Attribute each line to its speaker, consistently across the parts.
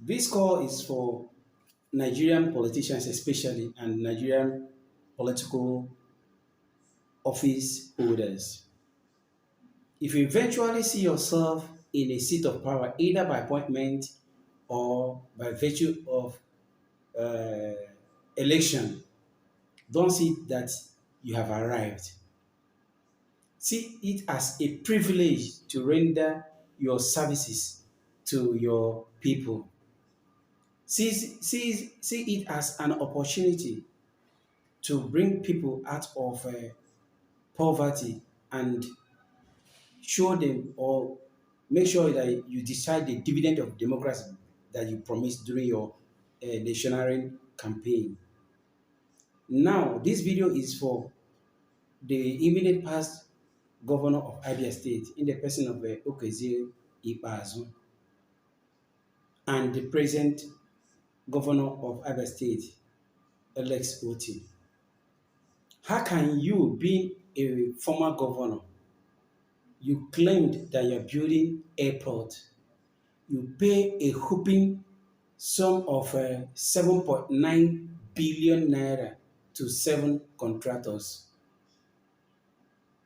Speaker 1: This call is for Nigerian politicians, especially, and Nigerian political office holders. If you eventually see yourself in a seat of power, either by appointment or by virtue of uh, election, don't see that you have arrived. See it as a privilege to render your services to your people. See it as an opportunity to bring people out of poverty and show them or make sure that you decide the dividend of democracy that you promised during your electioneering campaign. Now, this video is for the immediate past governor of Abia State in the person of Okezie Ikpeazu and the present governor of Abia State, Alex Oti. How can you, being a former governor, you claimed that you're building airport, you pay a whooping sum of 7.9 billion naira to 7 contractors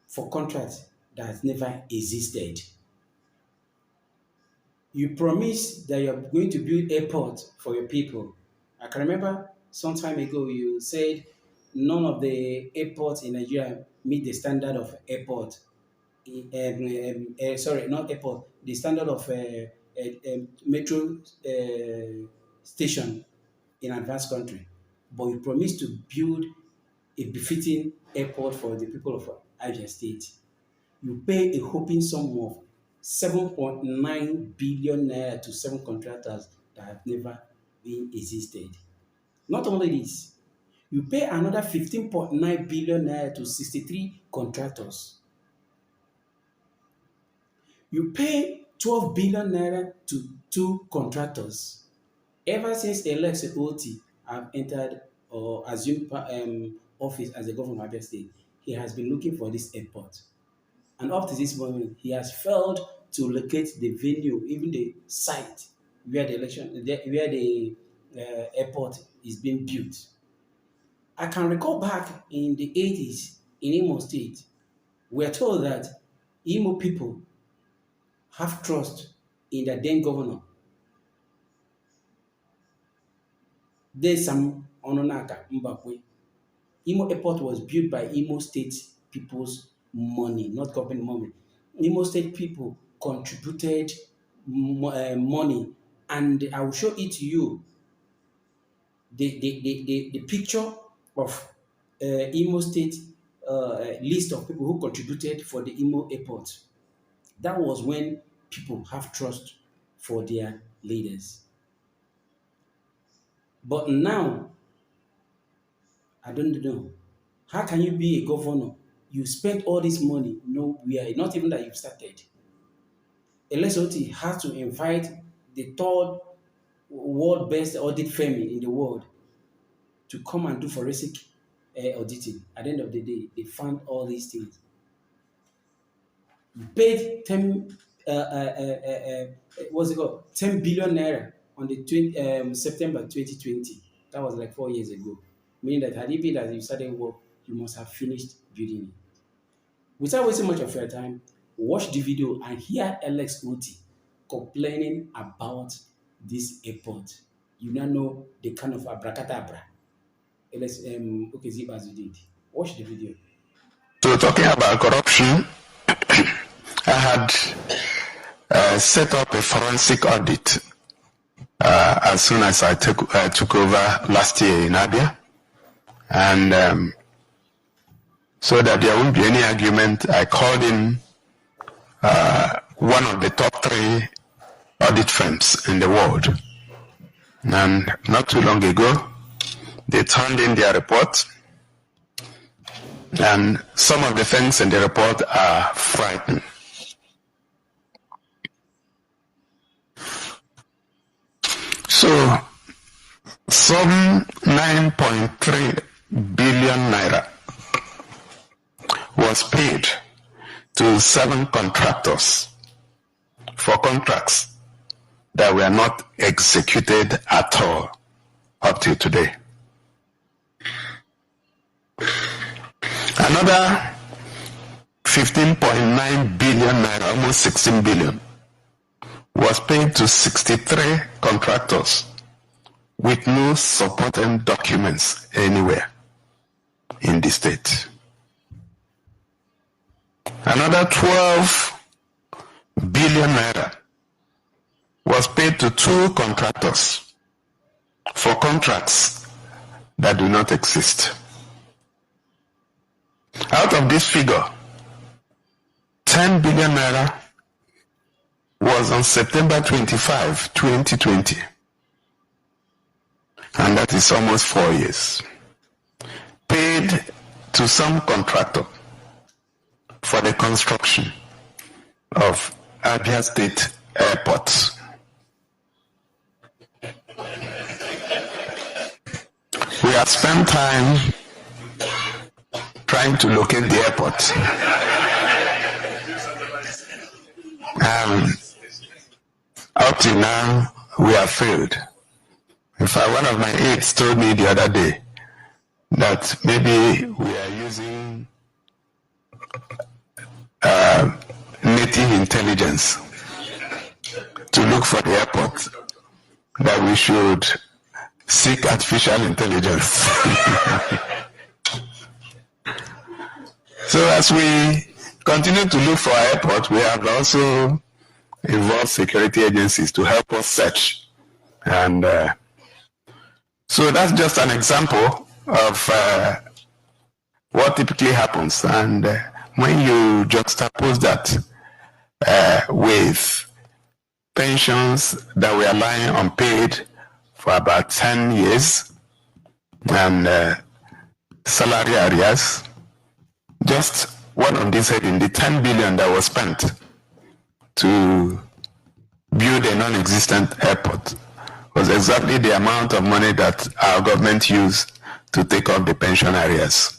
Speaker 1: for contracts that has never existed. You promised that you're going to build airport for your people. I can remember some time ago you said none of the airports in Nigeria meet the standard of airport. Sorry, not airport, the standard of metro station in advanced country. But you promised to build a befitting airport for the people of Abia State. You pay a whopping sum of 7.9 billion naira to 7 contractors that have never been existed. Not only this, you pay another 15.9 billion naira to 63 contractors. You pay 12 billion naira to 2 contractors. Ever since Alex Oti have entered or assumed office as the governor of Abia State, he has been looking for this airport. And up to this moment, he has failed to locate the venue, even the site where the airport is being built. I can recall back in the 80s in Imo State, we are told that Imo people have trust in the then governor, Desam Ononaka Mbakwe. Imo Airport was built by Imo State people's money, not government money. Imo State people contributed money, and I will show it to you. The picture of Imo State list of people who contributed for the Imo Airport. That was when people have trust for their leaders. But now, I don't know. How can you be a governor? You spent all this money nowhere, not even that you've started. Alex Oti has to invite the third world best audit firm in the world to come and do forensic auditing. At the end of the day, they found all these things. You paid 10, what's it called? 10 billion naira on the September 2020. That was like 4 years ago. Meaning that had it been that you started work, you must have finished building it. Without wasting much of your time, watch the video and hear Alex Oti complaining about this airport. You now know the kind of abracadabra Alex Okezie Ikpeazu did. Watch the video.
Speaker 2: So talking about corruption, I had set up a forensic audit as soon as I took over last year in Abia. And so that there won't be any argument, I called in one of the top 3 audit firms in the world. And not too long ago, they turned in their report. And some of the things in the report are frightening. So, some 9.3 billion naira was paid to 7 contractors for contracts that were not executed at all up till today. Another 15.9 billion naira, almost 16 billion, was paid to 63 contractors with no supporting documents anywhere in the state. Another 12 billion naira was paid to 2 contractors for contracts that do not exist. Out of this figure, 10 billion naira was on September 25, 2020. And that is almost 4 years. Paid to some contractor for the construction of Abia State Airport. We have spent time trying to locate the airport. Up till now, we have failed. In fact, one of my aides told me the other day that maybe we are using native intelligence to look for the airport, that we should seek artificial intelligence. So as we continue to look for our airport, we have also involved security agencies to help us search. And so that's just an example of what typically happens. And when you juxtapose that with pensions that were lying unpaid for about 10 years and salary arrears, just one of these heading, the 10 billion that was spent to build a non-existent airport was exactly the amount of money that our government used to take off the pension arrears.